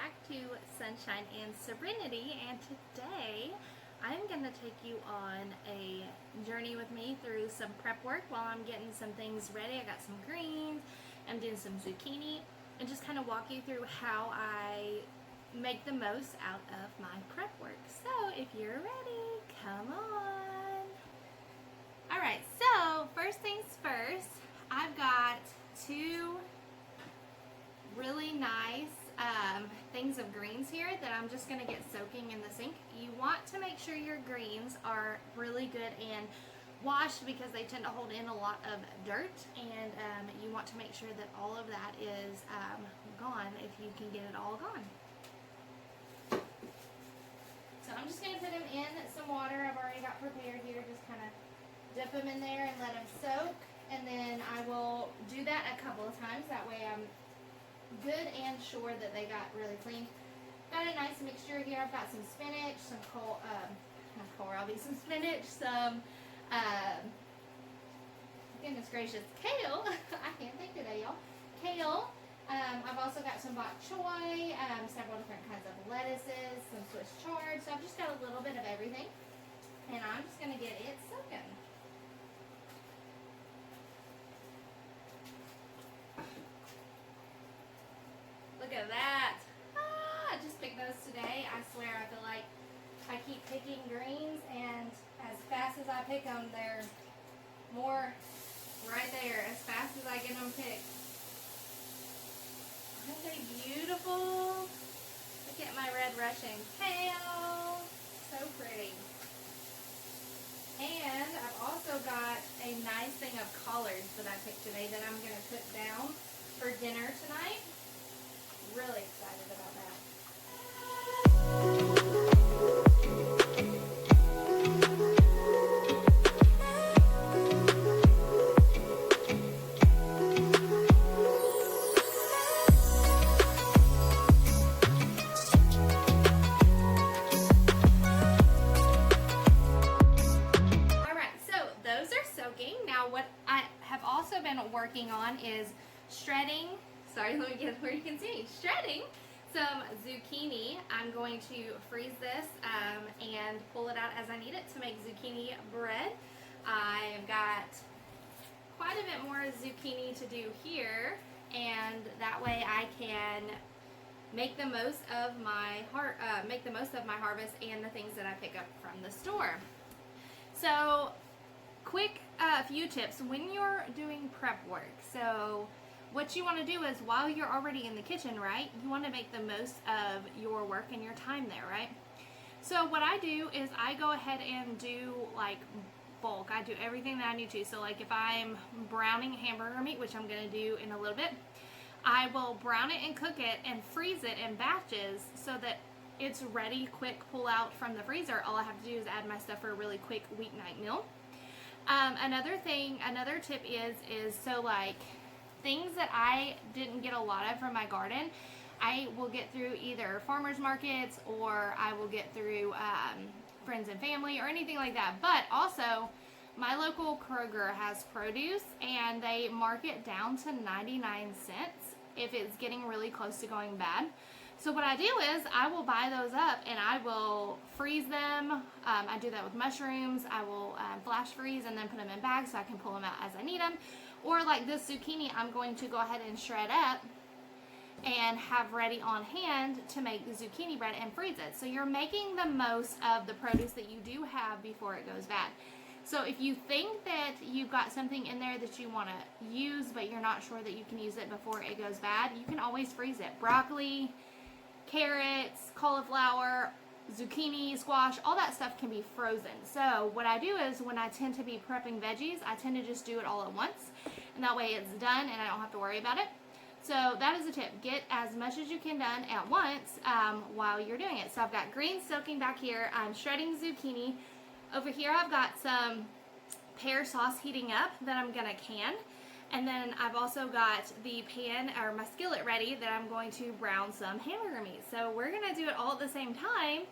back to Sunshine and Serenity, and today I'm going to take you on a journey with me through some prep work while I'm getting some things ready. I got some greens, I'm doing some zucchini, and just kind of walk you through how I make the most out of my prep work. So if you're ready, come on. Alright, so first things first, I've got two really nice things of greens here that I'm just going to get soaking in the sink. You want to make sure your greens are really good and washed because they tend to hold in a lot of dirt, and you want to make sure that all of that is gone if you can get it all gone. So I'm just going to put them in some water I've already got prepared here. Just kind of dip them in there and let them soak, and then I will do that a couple of times. That way I'm good and sure that they got really clean. Got a nice mixture here. I've got some spinach, some some spinach, some goodness gracious, kale. I can't think today, y'all. Kale. I've also got some bok choy, several different kinds of lettuces, some Swiss chard. So I've just got a little bit of everything, and I'm just gonna get it soaking. Look at that. I just picked those today. I swear, I feel like I keep picking greens, and as fast as I pick them, they're more right there as fast as I get them picked. Aren't they beautiful? Look at my red Russian kale. So pretty. And I've also got a nice thing of collards that I picked today that I'm going to cook down for dinner tonight. Really excited about that. Alright, so those are soaking. Now what I have also been working on is shredding. Sorry, let me get where you can see. Shredding some zucchini. I'm going to freeze this and pull it out as I need it to make zucchini bread. I've got quite a bit more zucchini to do here, and that way I can make the most of my harvest and the things that I pick up from the store. So, quick few tips when you're doing prep work. So what you want to do is, while you're already in the kitchen, right, you want to make the most of your work and your time there, right? So what I do is I go ahead and do like bulk. I do everything that I need to. So like if I'm browning hamburger meat, which I'm going to do in a little bit, I will brown it and cook it and freeze it in batches so that it's ready, quick pull out from the freezer. All I have to do is add my stuff for a really quick weeknight meal. Another tip is so like things that I didn't get a lot of from my garden, I will get through either farmers markets, or I will get through friends and family or anything like that. But also, my local Kroger has produce, and they mark it down to 99 cents if it's getting really close to going bad. So what I do is I will buy those up and I will freeze them. I do that with mushrooms. I will flash freeze and then put them in bags so I can pull them out as I need them. Or like this zucchini, I'm going to go ahead and shred up and have ready on hand to make the zucchini bread and freeze it. So you're making the most of the produce that you do have before it goes bad. So if you think that you've got something in there that you want to use, but you're not sure that you can use it before it goes bad, you can always freeze it. Broccoli, carrots, cauliflower, zucchini, squash, all that stuff can be frozen. So what I do is, when I tend to be prepping veggies, I tend to just do it all at once, and that way it's done and I don't have to worry about it. So that is a tip. Get as much as you can done at once while you're doing it. So I've got greens soaking back here. I'm shredding zucchini. Over here I've got some pear sauce heating up that I'm going to can. And then I've also got the pan, or my skillet, ready that I'm going to brown some hamburger meat. So we're going to do it all at the same time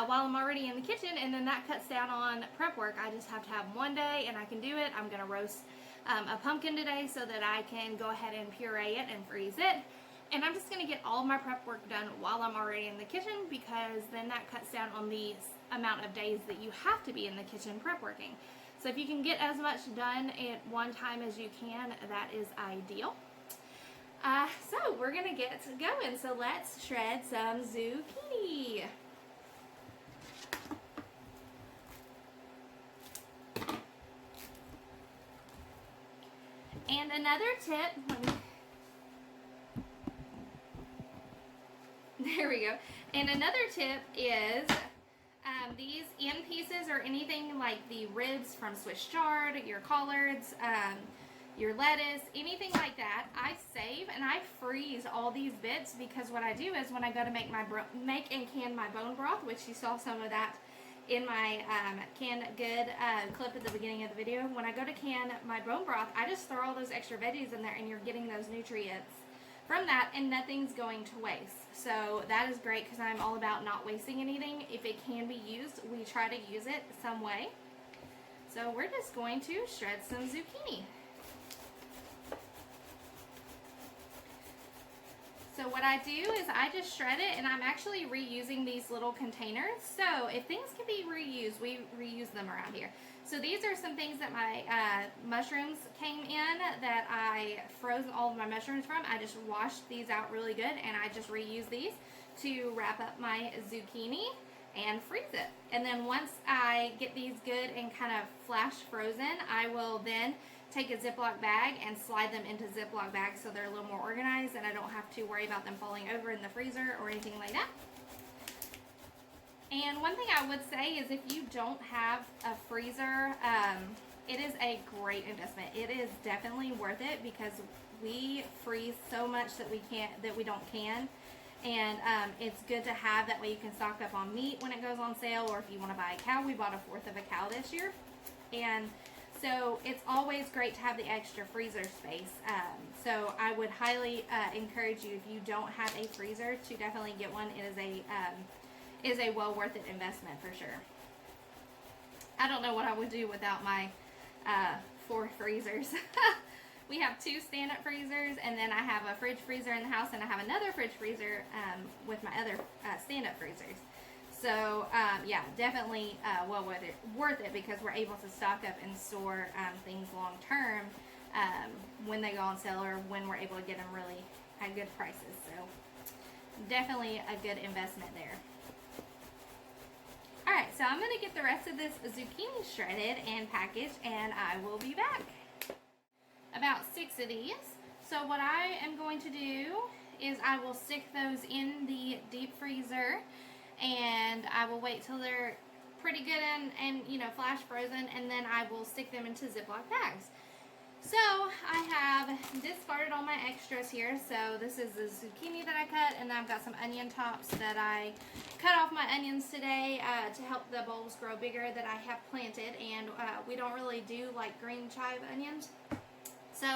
while I'm already in the kitchen, and then that cuts down on prep work. I just have to have one day and I can do it. I'm going to roast a pumpkin today so that I can go ahead and puree it and freeze it. And I'm just going to get all of my prep work done while I'm already in the kitchen, because then that cuts down on the amount of days that you have to be in the kitchen prep working. So if you can get as much done at one time as you can, that is ideal. So we're going to get going. So let's shred some zucchini. And another tip, there we go. And another tip is these end pieces, or anything like the ribs from Swiss chard, your collards, your lettuce, anything like that, I save and I freeze all these bits, because what I do is when I go to make and can my bone broth, which you saw some of that in my Canned Good clip at the beginning of the video, when I go to can my bone broth, I just throw all those extra veggies in there, and you're getting those nutrients from that, and nothing's going to waste. So that is great, because I'm all about not wasting anything. If it can be used, we try to use it some way. So we're just going to shred some zucchini. So what I do is I just shred it, and I'm actually reusing these little containers. So if things can be reused, we reuse them around here. So these are some things that my mushrooms came in that I froze all of my mushrooms from. I just washed these out really good, and I just reuse these to wrap up my zucchini and freeze it. And then once I get these good and kind of flash frozen, I will then take a Ziploc bag and slide them into Ziploc bags so they're a little more organized, and I don't have to worry about them falling over in the freezer or anything like that. And one thing I would say is, if you don't have a freezer, it is a great investment. It is definitely worth it, because we freeze so much that we don't can. And it's good to have, that way you can stock up on meat when it goes on sale, or if you want to buy a cow. We bought a fourth of a cow this year. And so it's always great to have the extra freezer space. So I would highly encourage you, if you don't have a freezer, to definitely get one. It is a well worth it investment for sure. I don't know what I would do without my 4 freezers. We have 2 stand-up freezers, and then I have a fridge freezer in the house, and I have another fridge freezer with my other stand-up freezers. So yeah, definitely well worth it, because we're able to stock up and store things long term when they go on sale, or when we're able to get them really at good prices. So definitely a good investment there. Alright, so I'm going to get the rest of this zucchini shredded and packaged, and I will be back. About 6 of these. So what I am going to do is I will stick those in the deep freezer, and I will wait till they're pretty good and you know, flash frozen, and then I will stick them into Ziploc bags. So I have discarded all my extras here. So this is the zucchini that I cut, and then I've got some onion tops that I cut off my onions today to help the bulbs grow bigger, that I have planted, and we don't really do like green chive onions. So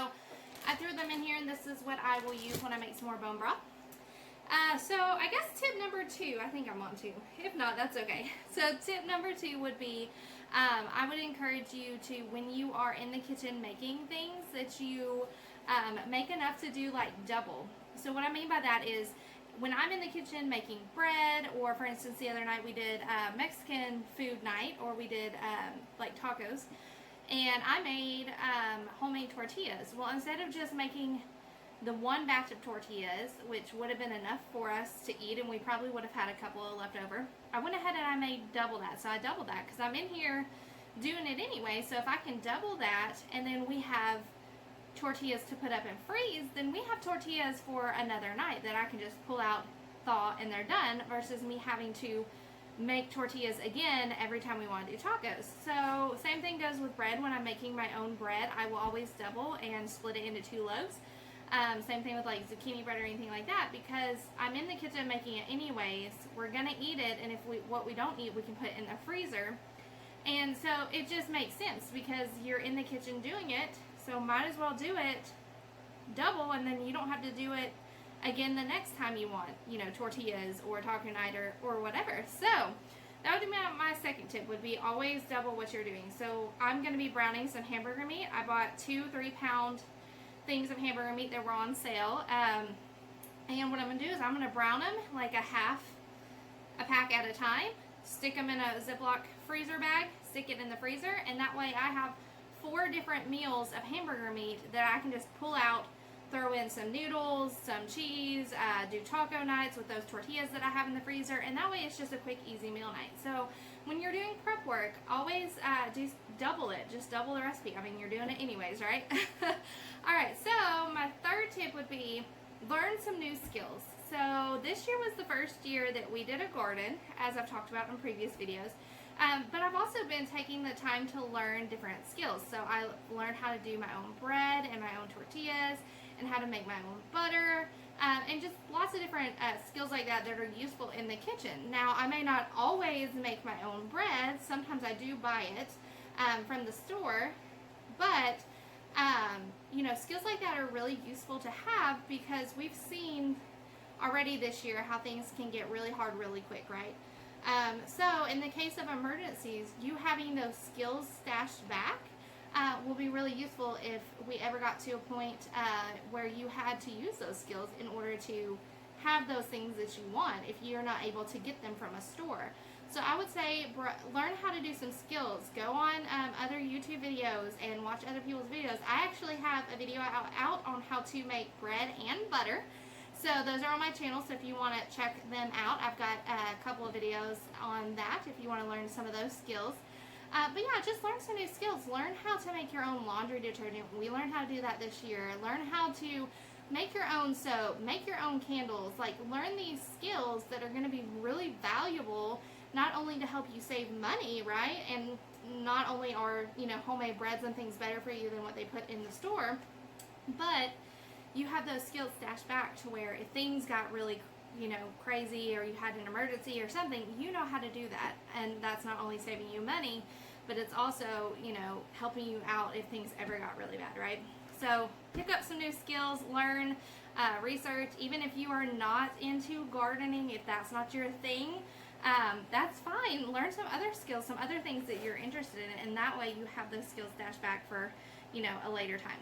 I threw them in here, and this is what I will use when I make some more bone broth. So I guess tip number 2, I think I'm on 2. If not, that's okay. So tip number 2 would be, I would encourage you to, when you are in the kitchen making things, that you make enough to do like double. So what I mean by that is, when I'm in the kitchen making bread, or for instance the other night we did Mexican food night, or we did like tacos, and I made homemade tortillas. Well, instead of just making the one batch of tortillas, which would have been enough for us to eat, and we probably would have had a couple of left over, I went ahead and I made double that. So I doubled that, because I'm in here doing it anyway. So if I can double that, and then we have tortillas to put up and freeze, then we have tortillas for another night that I can just pull out, thaw, and they're done, versus me having to make tortillas again every time we want to do tacos. So same thing goes with bread. When I'm making my own bread, I will always double and split it into 2 loaves. Same thing with like zucchini bread or anything like that, because I'm in the kitchen making it anyways. We're gonna eat it, and if what we don't eat, we can put in the freezer. And so it just makes sense, because you're in the kitchen doing it, so might as well do it double, and then you don't have to do it again the next time you want, you know, tortillas or taco night or whatever. So that would be my second tip, would be always double what you're doing. So I'm gonna be browning some hamburger meat. I bought 2 3-pound things of hamburger meat that were on sale, And what I'm going to do is I'm going to brown them like a pack at a time, stick them in a Ziploc freezer bag, stick it in the freezer, and that way I have 4 different meals of hamburger meat that I can just pull out, throw in some noodles, some cheese, do taco nights with those tortillas that I have in the freezer, and that way it's just a quick, easy meal night. So when you're doing prep work, always do double it. Just double the recipe. I mean, you're doing it anyways, right? All right, so my third tip would be learn some new skills. So this year was the first year that we did a garden, as I've talked about in previous videos. But I've also been taking the time to learn different skills. So I learned how to do my own bread and my own tortillas, and how to make my own butter, and just lots of different skills like that that are useful in the kitchen. Now, I may not always make my own bread. Sometimes I do buy it from the store, but you know, skills like that are really useful to have because we've seen already this year how things can get really hard really quick, right? So in the case of emergencies, you having those skills stashed back will be really useful if we ever got to a point where you had to use those skills in order to have those things that you want if you're not able to get them from a store. So I would say learn how to do some skills. Go on other YouTube videos and watch other people's videos. I actually have a video out on how to make bread and butter. So those are on my channel, so if you want to check them out, I've got a couple of videos on that if you want to learn some of those skills. But yeah, just learn some new skills. Learn how to make your own laundry detergent. We learned how to do that this year. Learn how to make your own soap, make your own candles. Like, learn these skills that are going to be really valuable, not only to help you save money, right? And not only are, you know, homemade breads and things better for you than what they put in the store, but you have those skills stashed back to where if things got really, you know, crazy, or you had an emergency or something, you know how to do that. And that's not only saving you money, but it's also, you know, helping you out if things ever got really bad, right? So pick up some new skills, learn, research. Even if you are not into gardening, if that's not your thing, that's fine. Learn some other skills, some other things that you're interested in, and that way you have those skills stashed back for, you know, a later time.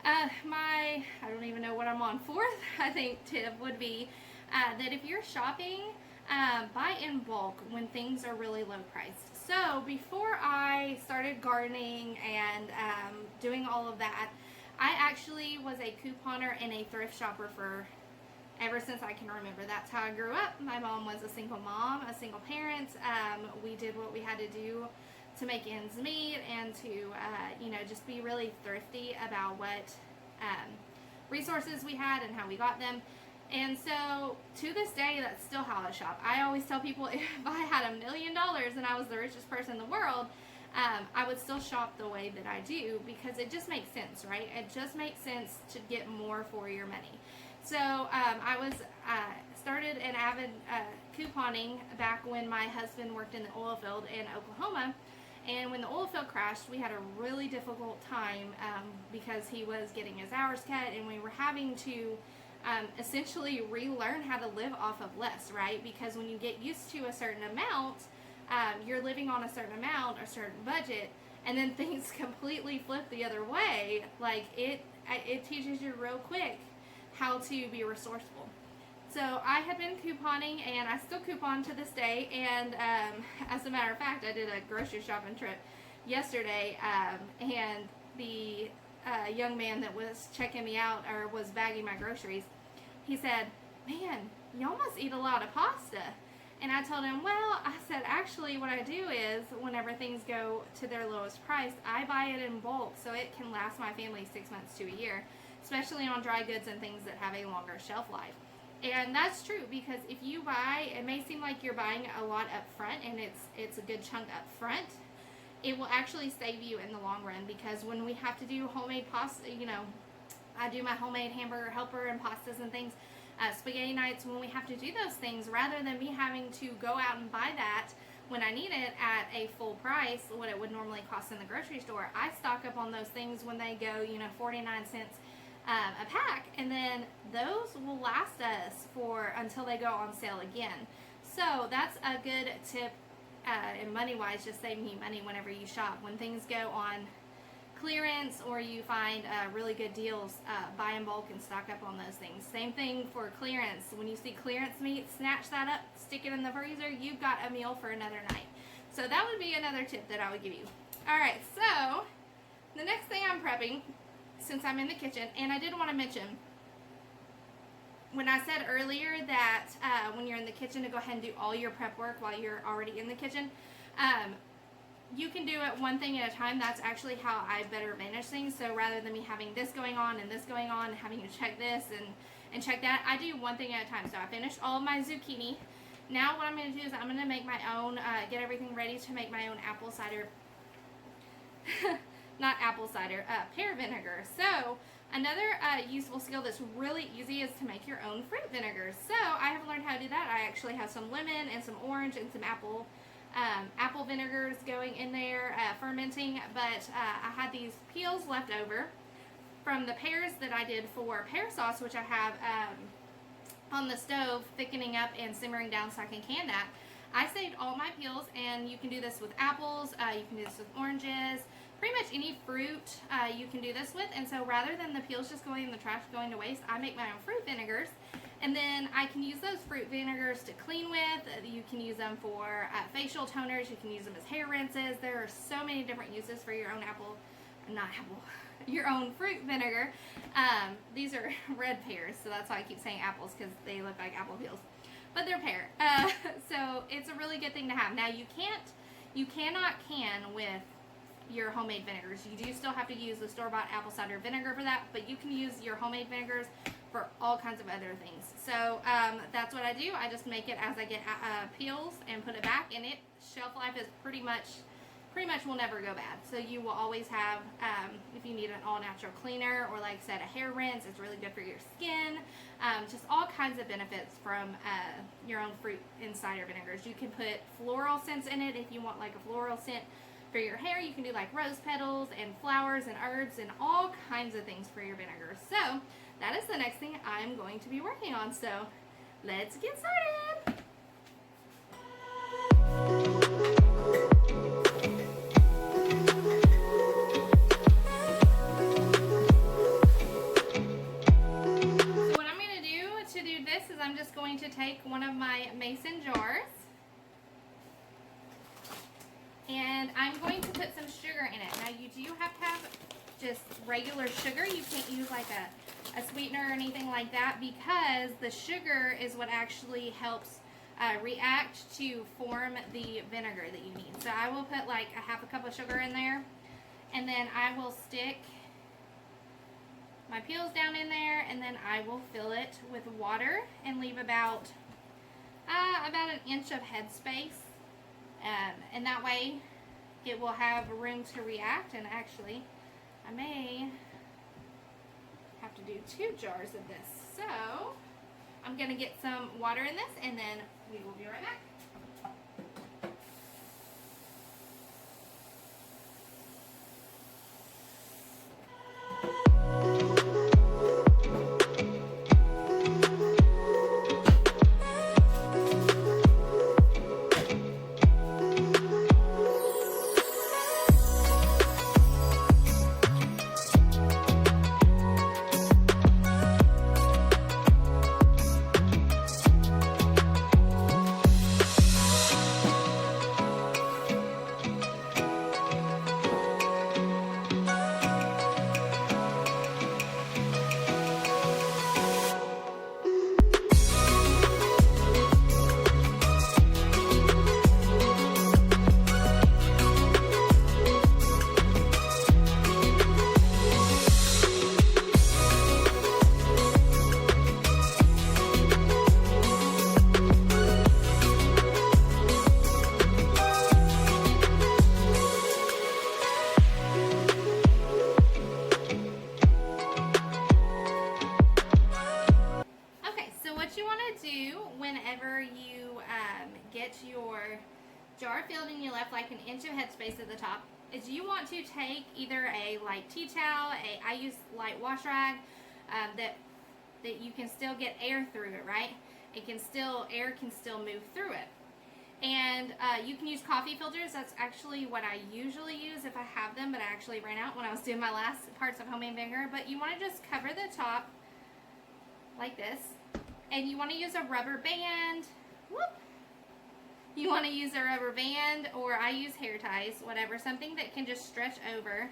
I don't even know what I'm on, 4th, I think, tip would be that if you're shopping, buy in bulk when things are really low priced. So before I started gardening and doing all of that, I actually was a couponer and a thrift shopper for ever since I can remember. That's how I grew up. My mom was a single mom, a single parent. We did what we had to do to make ends meet and to, you know, just be really thrifty about what resources we had and how we got them. And so to this day, that's still how I shop. I always tell people if I had $1 million and I was the richest person in the world, I would still shop the way that I do because it just makes sense, right? It just makes sense to get more for your money. So I was started an avid couponing back when my husband worked in the oil field in Oklahoma. And when the oil field crashed, we had a really difficult time because he was getting his hours cut, and we were having to essentially relearn how to live off of less, right? Because when you get used to a certain amount, you're living on a certain amount, a certain budget, and then things completely flip the other way. Like, it teaches you real quick how to be resourceful. So I had been couponing, and I still coupon to this day, and as a matter of fact, I did a grocery shopping trip yesterday, and the young man that was checking me out, or was bagging my groceries, he said, "Man, y'all must eat a lot of pasta." And I told him, well, I said, actually what I do is whenever things go to their lowest price, I buy it in bulk so it can last my family 6 months to a year, especially on dry goods and things that have a longer shelf life. And that's true, because if you buy, it may seem like you're buying a lot up front, and it's a good chunk up front. It will actually save you in the long run, because when we have to do homemade pasta, you know, I do my homemade hamburger helper and pastas and things, spaghetti nights, when we have to do those things, rather than me having to go out and buy that when I need it at a full price, what it would normally cost in the grocery store, I stock up on those things when they go, you know, 49 cents a pack, and then those will last us for until they go on sale again. So that's a good tip, and money wise, just saving you money whenever you shop. When things go on clearance or you find really good deals, buy in bulk and stock up on those things. Same thing for clearance. When you see clearance meat, snatch that up, stick it in the freezer, you've got a meal for another night. So that would be another tip that I would give you. Alright, so the next thing I'm prepping, since I'm in the kitchen, and I did want to mention, when I said earlier that when you're in the kitchen to go ahead and do all your prep work while you're already in the kitchen, you can do it one thing at a time. That's actually how I better manage things. So rather than me having this going on and this going on, and having to check this and check that, I do one thing at a time. So I finished all of my zucchini. Now what I'm going to do is I'm going to make my own, get everything ready to make my own apple cider, not apple cider, pear vinegar. So another useful skill that's really easy is to make your own fruit vinegar. So I have learned how to do that. I actually have some lemon and some orange and some apple vinegars going in there fermenting, but I had these peels left over from the pears that I did for pear sauce, which I have on the stove thickening up and simmering down so I can can that. I saved all my peels, and you can do this with apples, you can do this with oranges, pretty much any fruit you can do this with. And so rather than the peels just going in the trash going to waste, I make my own fruit vinegars. And then I can use those fruit vinegars to clean with. You can use them for facial toners. You can use them as hair rinses. There are so many different uses for your own your own fruit vinegar. These are red pears, so that's why I keep saying apples, because they look like apple peels. But they're pear. So it's a really good thing to have. Now you cannot can with your homemade vinegars. You do still have to use the store-bought apple cider vinegar for that, but you can use your homemade vinegars for all kinds of other things. So that's what I do. I just make it as I get peels and put it back, and it shelf life is pretty much will never go bad. So you will always have, if you need an all-natural cleaner, or like I said, a hair rinse, it's really good for your skin. Just all kinds of benefits from your own fruit and cider vinegars. You can put floral scents in it if you want like a floral scent for your hair. You can do like rose petals and flowers and herbs and all kinds of things for your vinegar. So that is the next thing I'm going to be working on. So let's get started. So what I'm going to do this is I'm just going to take one of my mason jars, and I'm going to put some sugar in it. Now you do have to have just regular sugar. You can't use like a sweetener or anything like that, because the sugar is what actually helps react to form the vinegar that you need. So I will put like a half a cup of sugar in there, and then I will stick my peels down in there, and then I will fill it with water and leave about an inch of headspace. And that way it will have room to react. And actually I may have to do 2 jars of this, so I'm gonna get some water in this, and then we will be right back. Whenever you get your jar filled and you left like an inch of headspace at the top, is you want to take either a light tea towel, I use light wash rag, that you can still get air through it, right? Air can still move through it. And you can use coffee filters. That's actually what I usually use if I have them, but I actually ran out when I was doing my last parts of homemade vinegar. But you want to just cover the top like this, and you want to use a rubber band. Whoop. You want to use a rubber band, or I use hair ties, whatever, something that can just stretch over.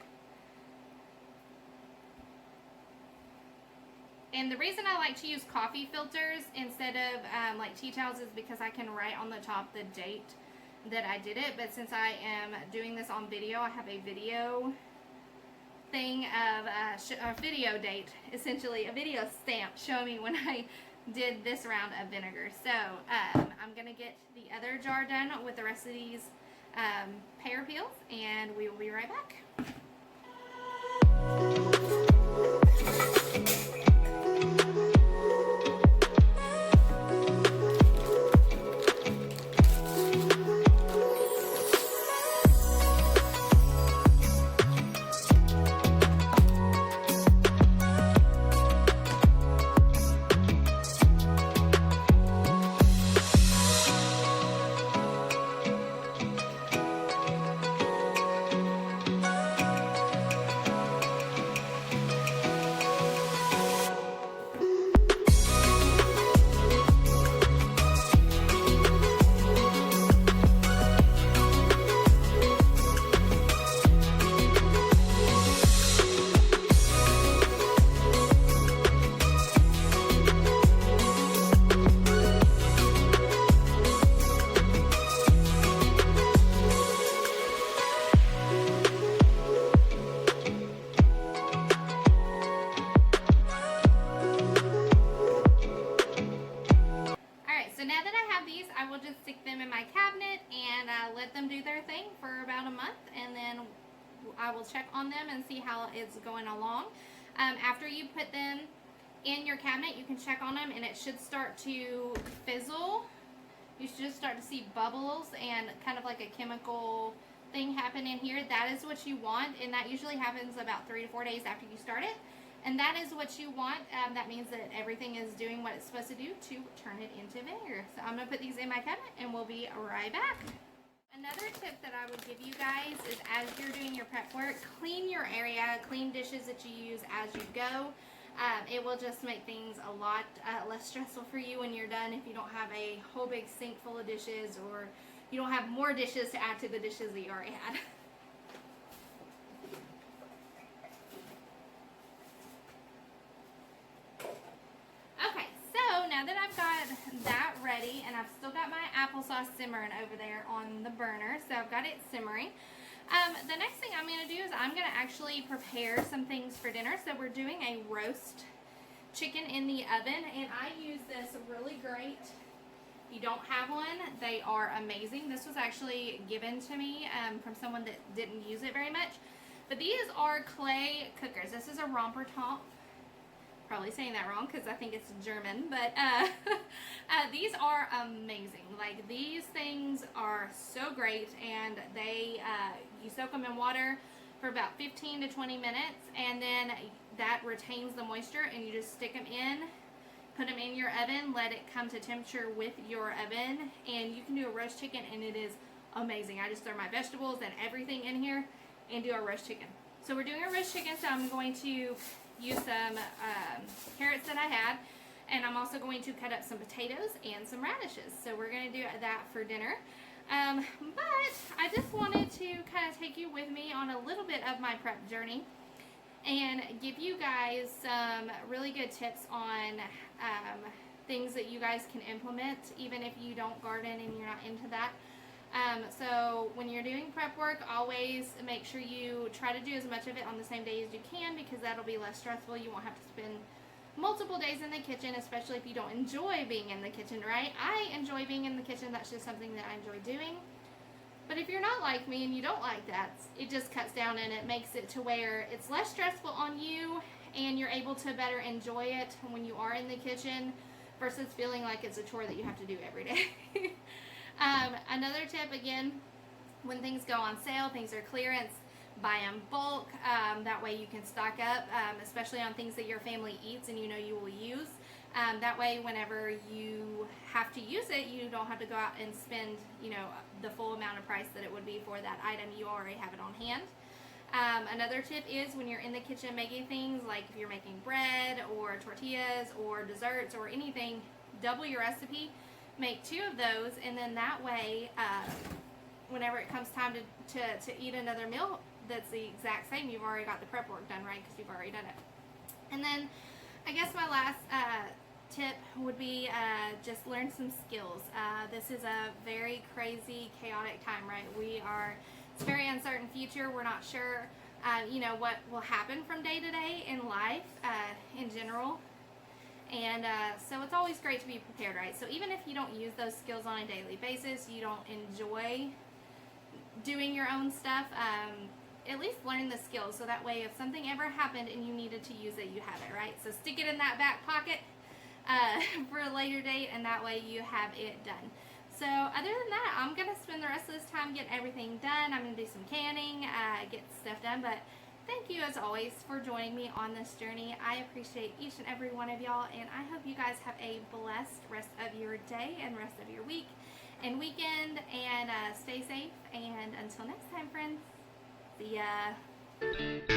And the reason I like to use coffee filters instead of like tea towels is because I can write on the top the date that I did it. But since I am doing this on video, I have a video thing of a video date, essentially a video stamp showing me when I did this round of vinegar. So I'm going to get the other jar done with the rest of these pear peels, and we will be right back. Let them do their thing for about a month, and then I will check on them and see how it's going along. After you put them in your cabinet, you can check on them, and it should start to fizzle. You should just start to see bubbles and kind of like a chemical thing happen in here. That is what you want, and that usually happens about 3 to 4 days after you start it. And that is what you want. That means that everything is doing what it's supposed to do to turn it into vinegar. So I'm going to put these in my cabinet, and we'll be right back. Another tip that I would give you guys is, as you're doing your prep work, clean your area, clean dishes that you use as you go. It will just make things a lot less stressful for you when you're done, if you don't have a whole big sink full of dishes, or you don't have more dishes to add to the dishes that you already had. Okay, so now that I've got that ready, and I've still got my applesauce simmering over there on the burner, so I've got it simmering. The next thing I'm going to do is I'm going to actually prepare some things for dinner. So we're doing a roast chicken in the oven, and I use this really great. If you don't have one, they are amazing. This was actually given to me from someone that didn't use it very much. But these are clay cookers. This is a Rompertomp. Probably saying that wrong because I think it's German, but these are amazing. Like, these things are so great, and they you soak them in water for about 15 to 20 minutes, and then that retains the moisture, and you just stick them in, put them in your oven, let it come to temperature with your oven, and you can do a roast chicken, and it is amazing. I just throw my vegetables and everything in here and do a roast chicken. So we're doing a roast chicken, so I'm going to use some carrots that I had, and I'm also going to cut up some potatoes and some radishes. So we're going to do that for dinner. But I just wanted to kind of take you with me on a little bit of my prep journey and give you guys some really good tips on things that you guys can implement even if you don't garden and you're not into that. So when you're doing prep work, always make sure you try to do as much of it on the same day as you can, because that'll be less stressful. You won't have to spend multiple days in the kitchen, especially if you don't enjoy being in the kitchen, right? I enjoy being in the kitchen. That's just something that I enjoy doing. But if you're not like me and you don't like that, it just cuts down and it makes it to where it's less stressful on you, and you're able to better enjoy it when you are in the kitchen versus feeling like it's a chore that you have to do every day. Another tip, again, when things go on sale, things are clearance, buy in bulk. That way you can stock up, especially on things that your family eats and you know you will use. That way, whenever you have to use it, you don't have to go out and spend, the full amount of price that it would be for that item. You already have it on hand. Another tip is when you're in the kitchen making things, like if you're making bread or tortillas or desserts or anything, double your recipe. Make 2 of those, and then that way, whenever it comes time to eat another meal that's the exact same, you've already got the prep work done, right? Because you've already done it. And then I guess my last tip would be just learn some skills. This is a very crazy, chaotic time, right? It's a very uncertain future. We're not sure, what will happen from day to day in life in general. And so it's always great to be prepared, right? So even if you don't use those skills on a daily basis, you don't enjoy doing your own stuff, at least learn the skills, so that way if something ever happened and you needed to use it, you have it, right? So stick it in that back pocket for a later date, and that way you have it done. So other than that, I'm going to spend the rest of this time getting everything done. I'm going to do some canning, get stuff done, but thank you as always for joining me on this journey. I appreciate each and every one of y'all, and I hope you guys have a blessed rest of your day and rest of your week and weekend, and stay safe, and until next time, friends. See ya.